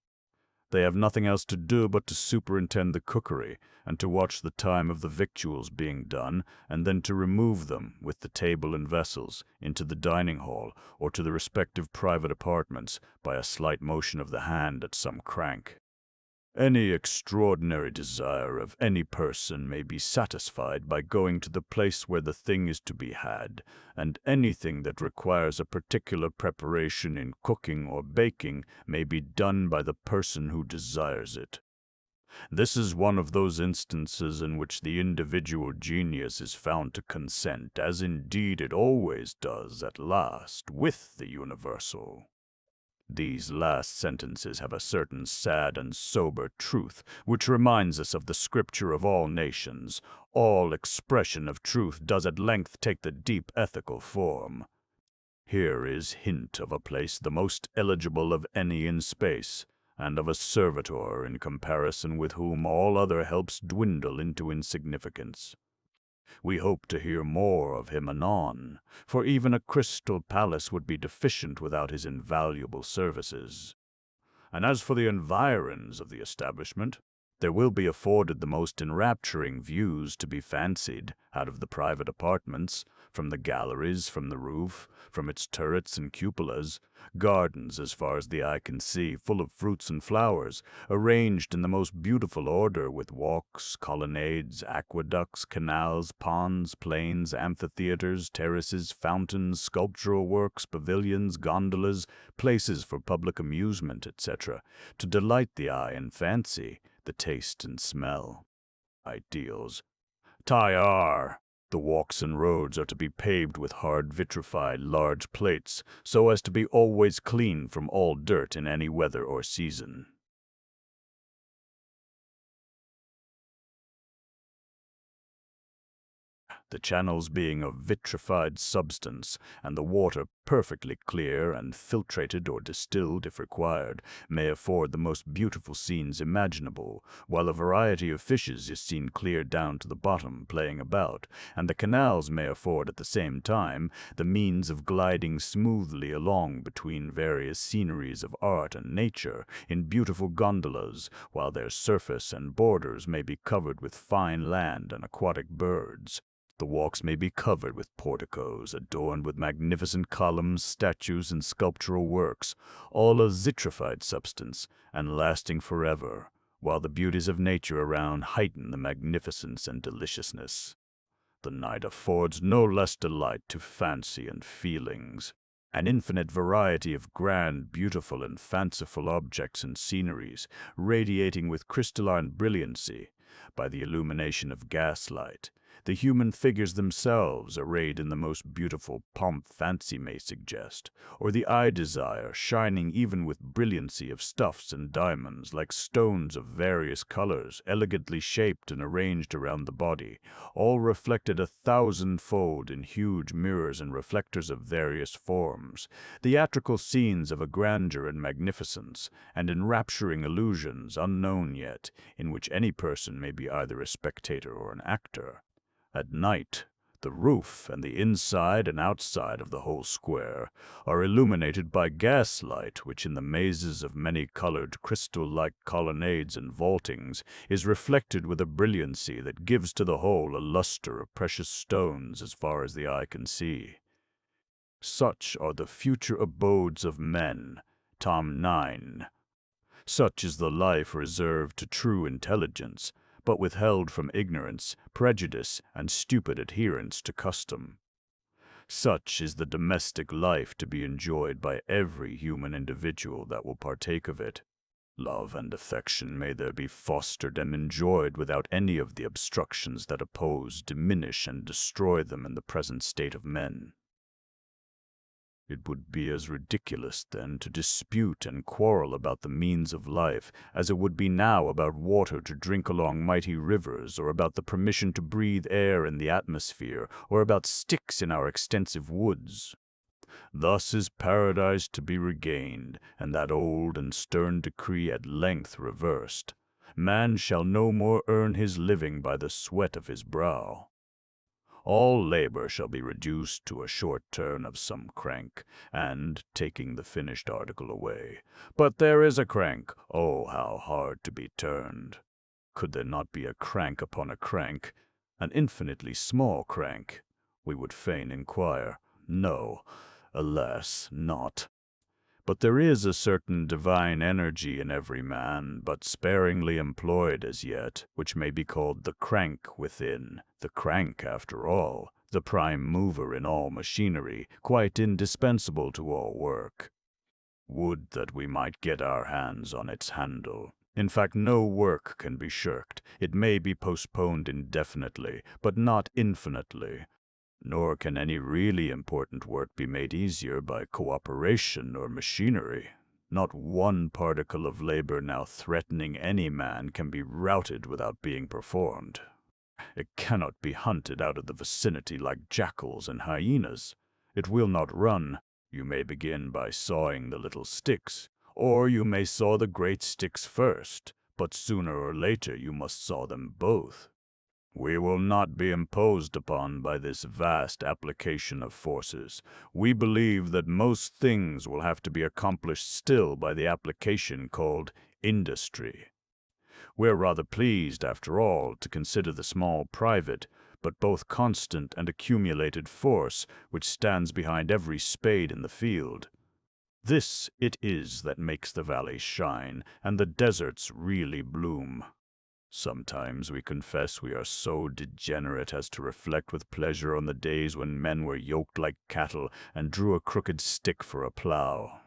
[SPEAKER 1] They have nothing else to do but to superintend the cookery, and to watch the time of the victuals being done, and then to remove them, with the table and vessels, into the dining hall, or to the respective private apartments, by a slight motion of the hand at some crank. Any extraordinary desire of any person may be satisfied by going to the place where the thing is to be had, and anything that requires a particular preparation in cooking or baking may be done by the person who desires it. This is one of those instances in which the individual genius is found to consent, as indeed it always does at last, with the universal. These last sentences have a certain sad and sober truth, which reminds us of the scripture of all nations. All expression of truth does at length take the deep ethical form. Here is hint of a place the most eligible of any in space, and of a servitor in comparison with whom all other helps dwindle into insignificance. We hope to hear more of him anon, for even a crystal palace would be deficient without his invaluable services. And as for the environs of the establishment, there will be afforded the most enrapturing views to be fancied out of the private apartments, from the galleries, from the roof, from its turrets and cupolas, gardens as far as the eye can see, full of fruits and flowers, arranged in the most beautiful order, with walks, colonnades, aqueducts, canals, ponds, plains, amphitheaters, terraces, fountains, sculptural works, pavilions, gondolas, places for public amusement, etc., to delight the eye and fancy, the taste and smell. Ideals. Tyar. The walks and roads are to be paved with hard vitrified large plates, so as to be always clean from all dirt in any weather or season. The channels being of vitrified substance, and the water perfectly clear and filtrated or distilled if required, may afford the most beautiful scenes imaginable, while a variety of fishes is seen clear down to the bottom playing about, and the canals may afford at the same time the means of gliding smoothly along between various sceneries of art and nature in beautiful gondolas, while their surface and borders may be covered with fine land and aquatic birds. The walks may be covered with porticos, adorned with magnificent columns, statues, and sculptural works, all of vitrified substance, and lasting forever, while the beauties of nature around heighten the magnificence and deliciousness. The night affords no less delight to fancy and feelings. An infinite variety of grand, beautiful, and fanciful objects and sceneries, radiating with crystalline brilliancy by the illumination of gaslight. The human figures themselves, arrayed in the most beautiful pomp fancy may suggest, or the eye desire, shining even with brilliancy of stuffs and diamonds, like stones of various colors, elegantly shaped and arranged around the body, all reflected 1,000-fold in huge mirrors and reflectors of various forms, theatrical scenes of a grandeur and magnificence, and enrapturing illusions unknown yet, in which any person may be either a spectator or an actor. At night, the roof and the inside and outside of the whole square are illuminated by gaslight, which in the mazes of many-colored crystal-like colonnades and vaultings is reflected with a brilliancy that gives to the whole a luster of precious stones as far as the eye can see. Such are the future abodes of men. Tom 9. Such is the life reserved to true intelligence, but withheld from ignorance, prejudice, and stupid adherence to custom. Such is the domestic life to be enjoyed by every human individual that will partake of it. Love and affection may there be fostered and enjoyed without any of the obstructions that oppose, diminish, and destroy them in the present state of men. It would be as ridiculous, then, to dispute and quarrel about the means of life as it would be now about water to drink along mighty rivers, or about the permission to breathe air in the atmosphere, or about sticks in our extensive woods. Thus is paradise to be regained, and that old and stern decree at length reversed. Man shall no more earn his living by the sweat of his brow. All labor shall be reduced to a short turn of some crank, and taking the finished article away. But there is a crank, oh, how hard to be turned! Could there not be a crank upon a crank, an infinitely small crank? We would fain inquire. No, alas, not. But there is a certain divine energy in every man, but sparingly employed as yet, which may be called the crank within. The crank, after all, the prime mover in all machinery, quite indispensable to all work. Would that we might get our hands on its handle. In fact, no work can be shirked. It may be postponed indefinitely, but not infinitely. Nor can any really important work be made easier by cooperation or machinery. Not one particle of labor now threatening any man can be routed without being performed. It cannot be hunted out of the vicinity like jackals and hyenas. It will not run. You may begin by sawing the little sticks, or you may saw the great sticks first, but sooner or later you must saw them both. We will not be imposed upon by this vast application of forces. We believe that most things will have to be accomplished still by the application called industry. We're rather pleased, after all, to consider the small private, but both constant and accumulated force which stands behind every spade in the field. This it is that makes the valleys shine, and the deserts really bloom. Sometimes we confess we are so degenerate as to reflect with pleasure on the days when men were yoked like cattle and drew a crooked stick for a plow.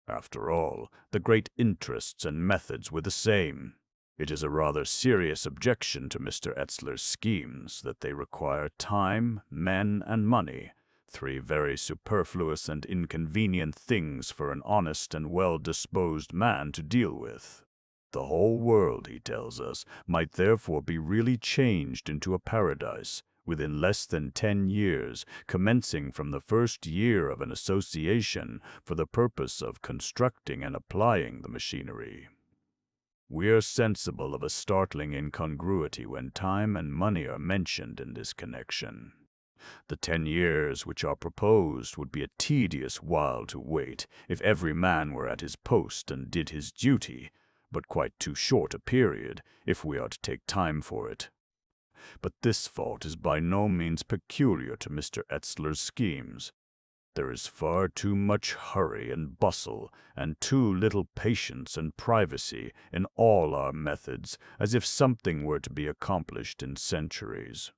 [SPEAKER 1] After all, the great interests and methods were the same. It is a rather serious objection to Mr. Etzler's schemes that they require time, men, and money, three very superfluous and inconvenient things for an honest and well-disposed man to deal with. The whole world, he tells us, might therefore be really changed into a paradise within less than 10 years, commencing from the first year of an association for the purpose of constructing and applying the machinery. We are sensible of a startling incongruity when time and money are mentioned in this connection. The 10 years which are proposed would be a tedious while to wait if every man were at his post and did his duty, but quite too short a period if we are to take time for it. But this fault is by no means peculiar to Mr. Etzler's schemes. There is far too much hurry and bustle, and too little patience and privacy in all our methods, as if something were to be accomplished in centuries.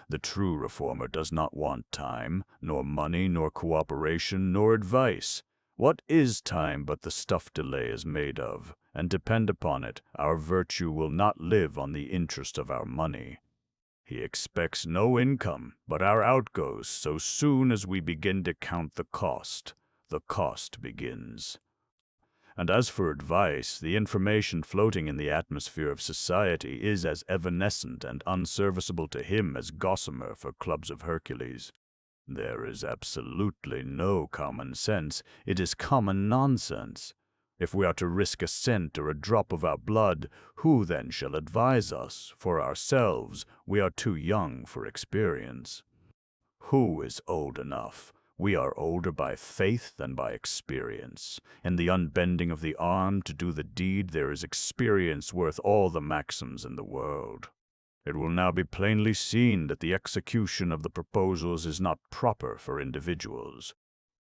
[SPEAKER 1] The true reformer does not want time, nor money, nor cooperation, nor advice. What is time but the stuff delay is made of? And depend upon it, our virtue will not live on the interest of our money. He expects no income but our outgoes. So soon as we begin to count the cost begins. And as for advice, the information floating in the atmosphere of society is as evanescent and unserviceable to him as gossamer for clubs of Hercules. There is absolutely no common sense. It is common nonsense. If we are to risk a cent or a drop of our blood, who then shall advise us? For ourselves, we are too young for experience. Who is old enough? We are older by faith than by experience. In the unbending of the arm to do the deed, there is experience worth all the maxims in the world. It will now be plainly seen that the execution of the proposals is not proper for individuals.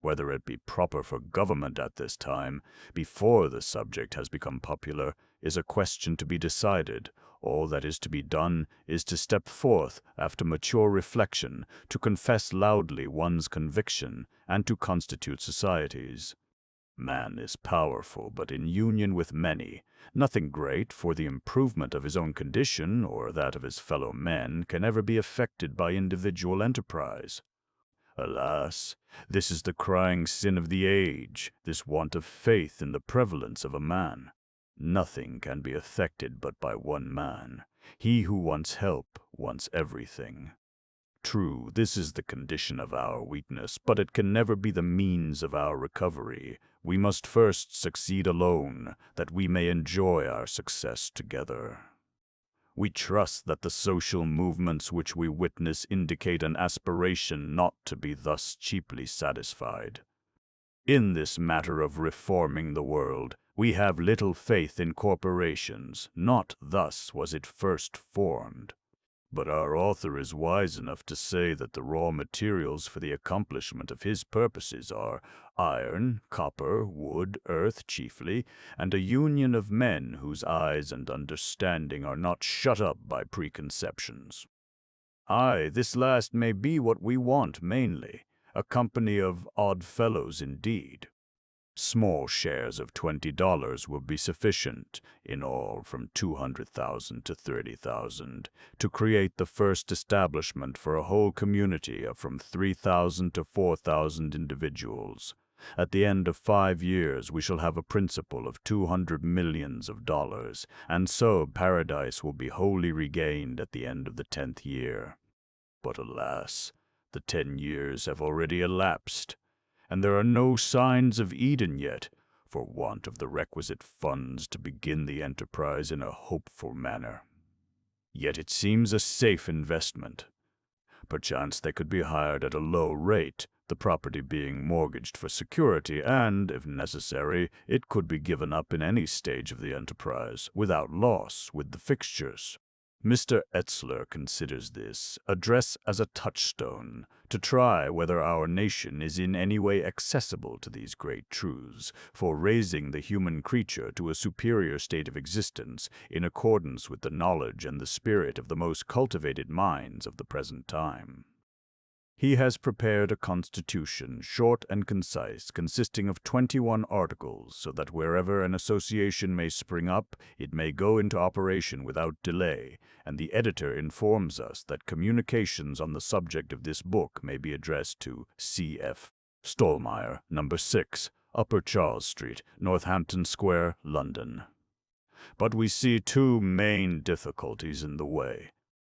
[SPEAKER 1] Whether it be proper for government at this time, before the subject has become popular, is a question to be decided. All that is to be done is to step forth after mature reflection, to confess loudly one's conviction, and to constitute societies. Man is powerful, but in union with many. Nothing great for the improvement of his own condition or that of his fellow men can ever be effected by individual enterprise. Alas, this is the crying sin of the age, this want of faith in the prevalence of a man. Nothing can be effected but by one man. He who wants help wants everything. True, this is the condition of our weakness, but it can never be the means of our recovery. We must first succeed alone, that we may enjoy our success together. We trust that the social movements which we witness indicate an aspiration not to be thus cheaply satisfied. In this matter of reforming the world, we have little faith in corporations. Not thus was it first formed. But our author is wise enough to say that the raw materials for the accomplishment of his purposes are iron, copper, wood, earth chiefly, and a union of men whose eyes and understanding are not shut up by preconceptions. Aye, this last may be what we want mainly, a company of odd fellows indeed. Small shares of $20 will be sufficient, in all from 200,000 to 30,000, to create the first establishment for a whole community of from 3,000 to 4,000 individuals. At the end of 5 years we shall have a principal of $200 millions, and so paradise will be wholly regained at the end of the 10th year. But alas, the 10 years have already elapsed, and there are no signs of Eden yet, for want of the requisite funds to begin the enterprise in a hopeful manner. Yet it seems a safe investment. Perchance they could be hired at a low rate, the property being mortgaged for security, and, if necessary, it could be given up in any stage of the enterprise, without loss, with the fixtures. Mr. Etzler considers this address as a touchstone to try whether our nation is in any way accessible to these great truths for raising the human creature to a superior state of existence in accordance with the knowledge and the spirit of the most cultivated minds of the present time. He has prepared a constitution, short and concise, consisting of 21 articles, so that wherever an association may spring up, it may go into operation without delay, and the editor informs us that communications on the subject of this book may be addressed to C.F. Stolmeyer, No. 6, Upper Charles Street, Northampton Square, London. But we see two main difficulties in the way.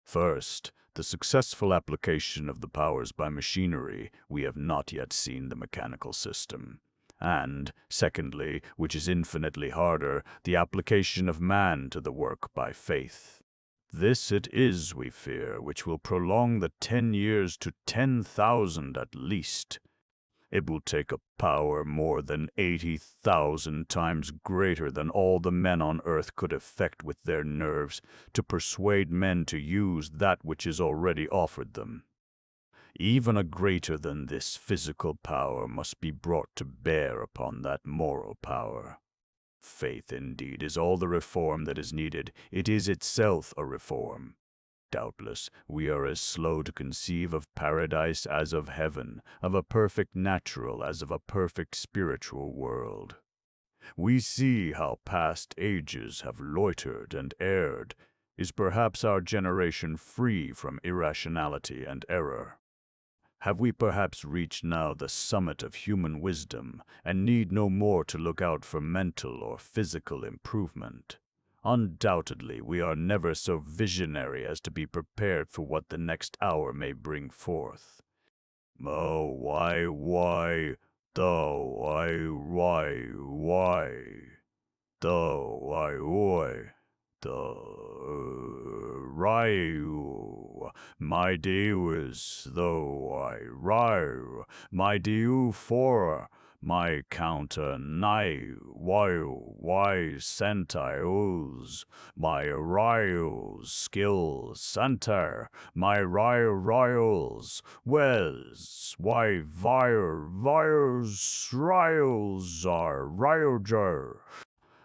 [SPEAKER 1] First, the successful application of the powers by machinery. We have not yet seen the mechanical system. And, secondly, which is infinitely harder, the application of man to the work by faith. This it is, we fear, which will prolong the 10 years to 10,000 at least. It will take a power more than 80,000 times greater than all the men on earth could effect with their nerves to persuade men to use that which is already offered them. Even a greater than this physical power must be brought to bear upon that moral power. Faith, indeed, is all the reform that is needed. It is itself a reform. Doubtless, we are as slow to conceive of paradise as of heaven, of a perfect natural as of a perfect spiritual world. We see how past ages have loitered and erred. Is perhaps our generation free from irrationality and error? Have we perhaps reached now the summit of human wisdom, and need no more to look out for mental or physical improvement? Undoubtedly, we are never so visionary as to be prepared for what the next hour may bring forth. Oh, ryu, my deus, though I ryu, my deu for, my counter nai, why sentios, my ryu skill center, my ryu wes, why vires riles are ryoger.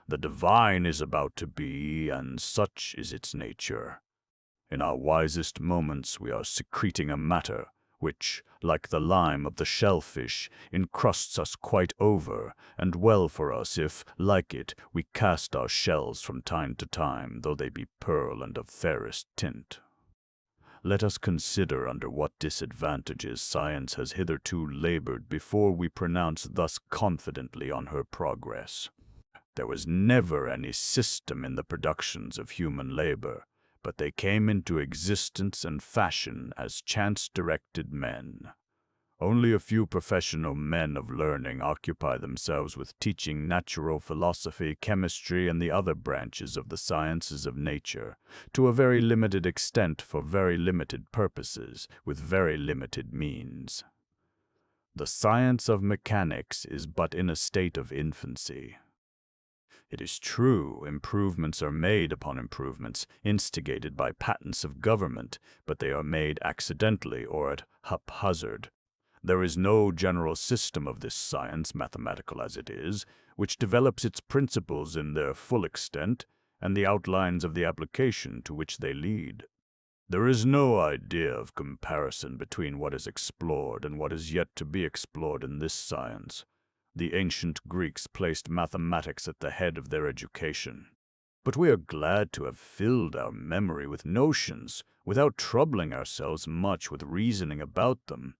[SPEAKER 1] The divine is about to be, and such is its nature. In our wisest moments we are secreting a matter which, like the lime of the shellfish, encrusts us quite over, and well for us if, like it, we cast our shells from time to time, though they be pearl and of fairest tint. Let us consider under what disadvantages science has hitherto labored before we pronounce thus confidently on her progress. There was never any system in the productions of human labor, but they came into existence and fashion as chance-directed men. Only a few professional men of learning occupy themselves with teaching natural philosophy, chemistry, and the other branches of the sciences of nature, to a very limited extent for very limited purposes, with very limited means. The science of mechanics is but in a state of infancy. It is true, improvements are made upon improvements, instigated by patents of government, but they are made accidentally or at haphazard. There is no general system of this science, mathematical as it is, which develops its principles in their full extent, and the outlines of the application to which they lead. There is no idea of comparison between what is explored and what is yet to be explored in this science. The ancient Greeks placed mathematics at the head of their education. But we are glad to have filled our memory with notions, without troubling ourselves much with reasoning about them.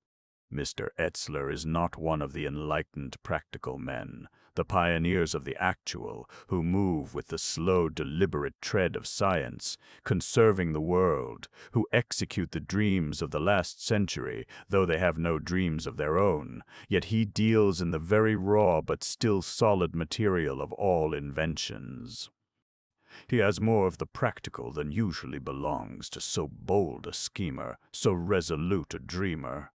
[SPEAKER 1] Mr. Etzler is not one of the enlightened practical men, the pioneers of the actual, who move with the slow, deliberate tread of science, conserving the world, who execute the dreams of the last century, though they have no dreams of their own, yet he deals in the very raw but still solid material of all inventions. He has more of the practical than usually belongs to so bold a schemer, so resolute a dreamer.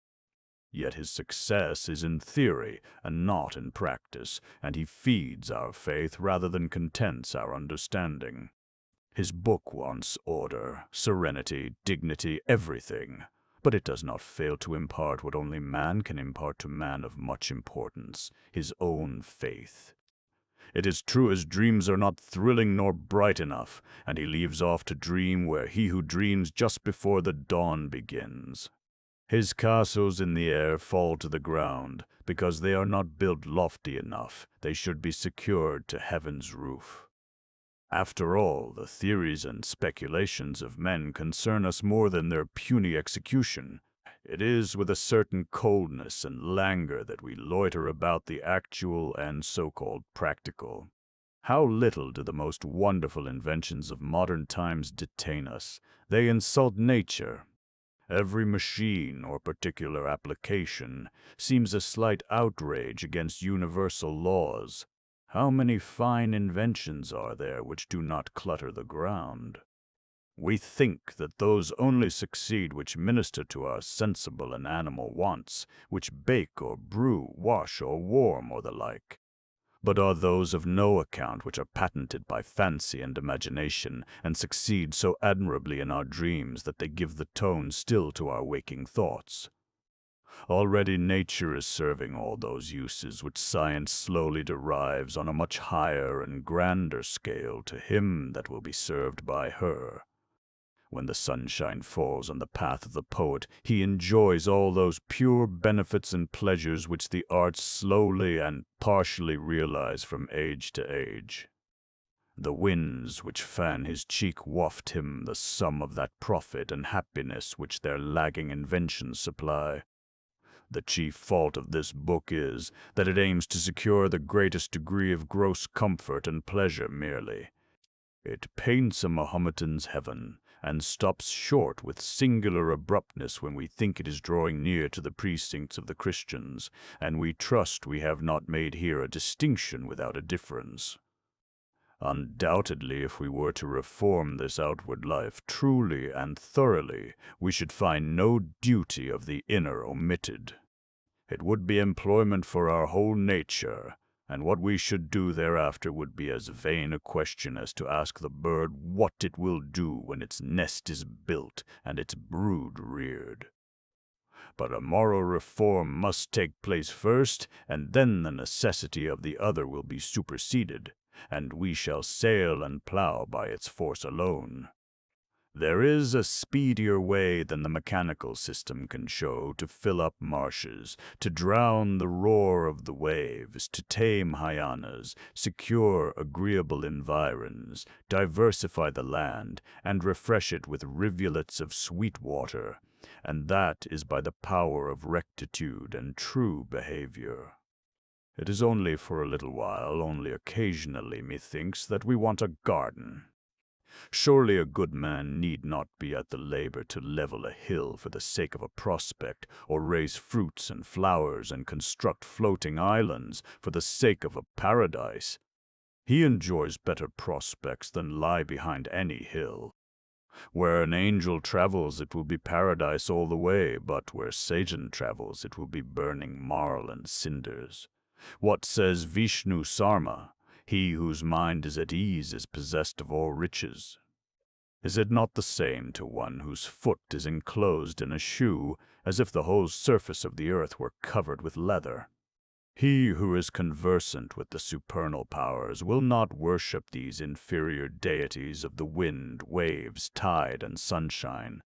[SPEAKER 1] Yet his success is in theory and not in practice, and he feeds our faith rather than contents our understanding. His book wants order, serenity, dignity, everything, but it does not fail to impart what only man can impart to man of much importance, his own faith. It is true his dreams are not thrilling nor bright enough, and he leaves off to dream where he who dreams just before the dawn begins. His castles in the air fall to the ground, because they are not built lofty enough. They should be secured to heaven's roof. After all, the theories and speculations of men concern us more than their puny execution. It is with a certain coldness and languor that we loiter about the actual and so-called practical. How little do the most wonderful inventions of modern times detain us. They insult nature. Every machine or particular application seems a slight outrage against universal laws. How many fine inventions are there which do not clutter the ground? We think that those only succeed which minister to our sensible and animal wants, which bake or brew, wash or warm, or the like, but are those of no account which are patented by fancy and imagination, and succeed so admirably in our dreams that they give the tone still to our waking thoughts. Already nature is serving all those uses which science slowly derives on a much higher and grander scale to him that will be served by her. When the sunshine falls on the path of the poet, he enjoys all those pure benefits and pleasures which the arts slowly and partially realize from age to age. The winds which fan his cheek waft him the sum of that profit and happiness which their lagging inventions supply. The chief fault of this book is that it aims to secure the greatest degree of gross comfort and pleasure merely. It paints a Mahometan's heaven, and stops short with singular abruptness when we think it is drawing near to the precincts of the Christians, and we trust we have not made here a distinction without a difference. Undoubtedly, if we were to reform this outward life truly and thoroughly, we should find no duty of the inner omitted. It would be employment for our whole nature, and what we should do thereafter would be as vain a question as to ask the bird what it will do when its nest is built and its brood reared. But a moral reform must take place first, and then the necessity of the other will be superseded, and we shall sail and plough by its force alone. There is a speedier way than the mechanical system can show to fill up marshes, to drown the roar of the waves, to tame hyaenas, secure agreeable environs, diversify the land, and refresh it with rivulets of sweet water, and that is by the power of rectitude and true behavior. It is only for a little while, only occasionally, methinks, that we want a garden. Surely a good man need not be at the labor to level a hill for the sake of a prospect, or raise fruits and flowers and construct floating islands for the sake of a paradise. He enjoys better prospects than lie behind any hill. Where an angel travels, it will be paradise all the way, but where Satan travels, it will be burning marl and cinders. What says Vishnu Sarma? He whose mind is at ease is possessed of all riches. Is it not the same to one whose foot is enclosed in a shoe, as if the whole surface of the earth were covered with leather? He who is conversant with the supernal powers will not worship these inferior deities of the wind, waves, tide, and sunshine.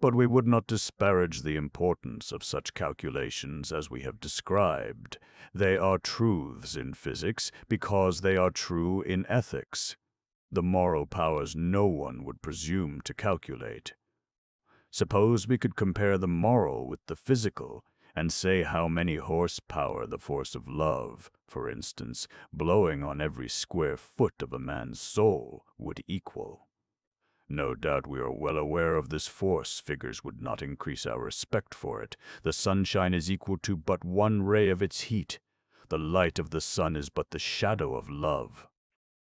[SPEAKER 1] But we would not disparage the importance of such calculations as we have described. They are truths in physics because they are true in ethics. The moral powers no one would presume to calculate. Suppose we could compare the moral with the physical, and say how many horsepower the force of love, for instance, blowing on every square foot of a man's soul, would equal. No doubt we are well aware of this force. Figures would not increase our respect for it. The sunshine is equal to but one ray of its heat. The light of the sun is but the shadow of love.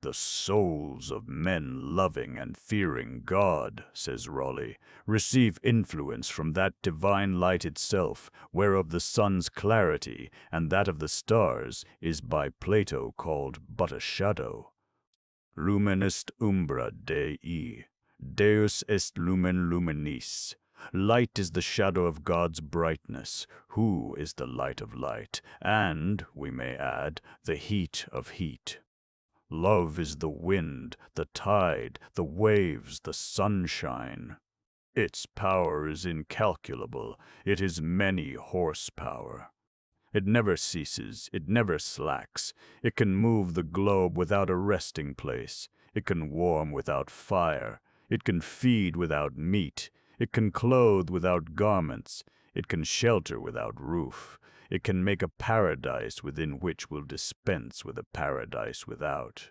[SPEAKER 1] The souls of men loving and fearing God, says Raleigh, receive influence from that divine light itself, whereof the sun's clarity and that of the stars is by Plato called but a shadow. Lumen est umbra Dei, Deus est lumen luminis. Light is the shadow of God's brightness, who is the light of light, and, we may add, the heat of heat. Love is the wind, the tide, the waves, the sunshine. Its power is incalculable. It is many horsepower. It never ceases. It never slacks. It can move the globe without a resting place. It can warm without fire. It can feed without meat. It can clothe without garments. It can shelter without roof. It can make a paradise within which will dispense with a paradise without.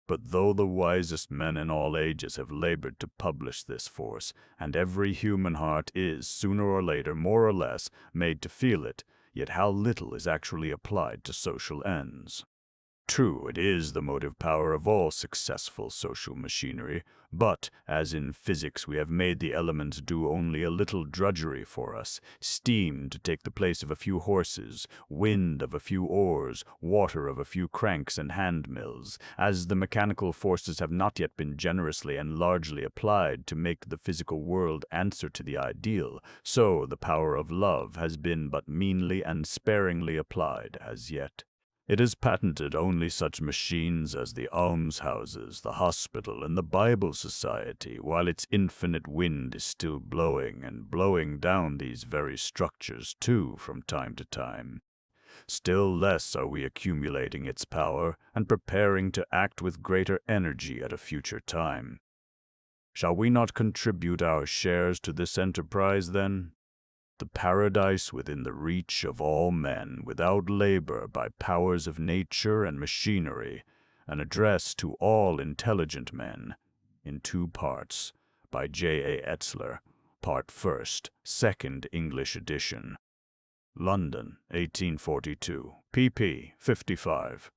[SPEAKER 1] But though the wisest men in all ages have labored to publish this force, and every human heart is, sooner or later, more or less, made to feel it, yet how little is actually applied to social ends. True, it is the motive power of all successful social machinery, but, as in physics we have made the elements do only a little drudgery for us, steam to take the place of a few horses, wind of a few oars, water of a few cranks and hand-mills, as the mechanical forces have not yet been generously and largely applied to make the physical world answer to the ideal, so the power of love has been but meanly and sparingly applied as yet. It has patented only such machines as the almshouses, the hospital, and the Bible Society, while its infinite wind is still blowing and blowing down these very structures too from time to time. Still less are we accumulating its power and preparing to act with greater energy at a future time. Shall we not contribute our shares to this enterprise, then? The paradise within the reach of all men, without labor, by powers of nature and machinery, an address to all intelligent men, in 2 parts, by J. A. Etzler, Part First, Second English edition. London, 1842, pp. 55.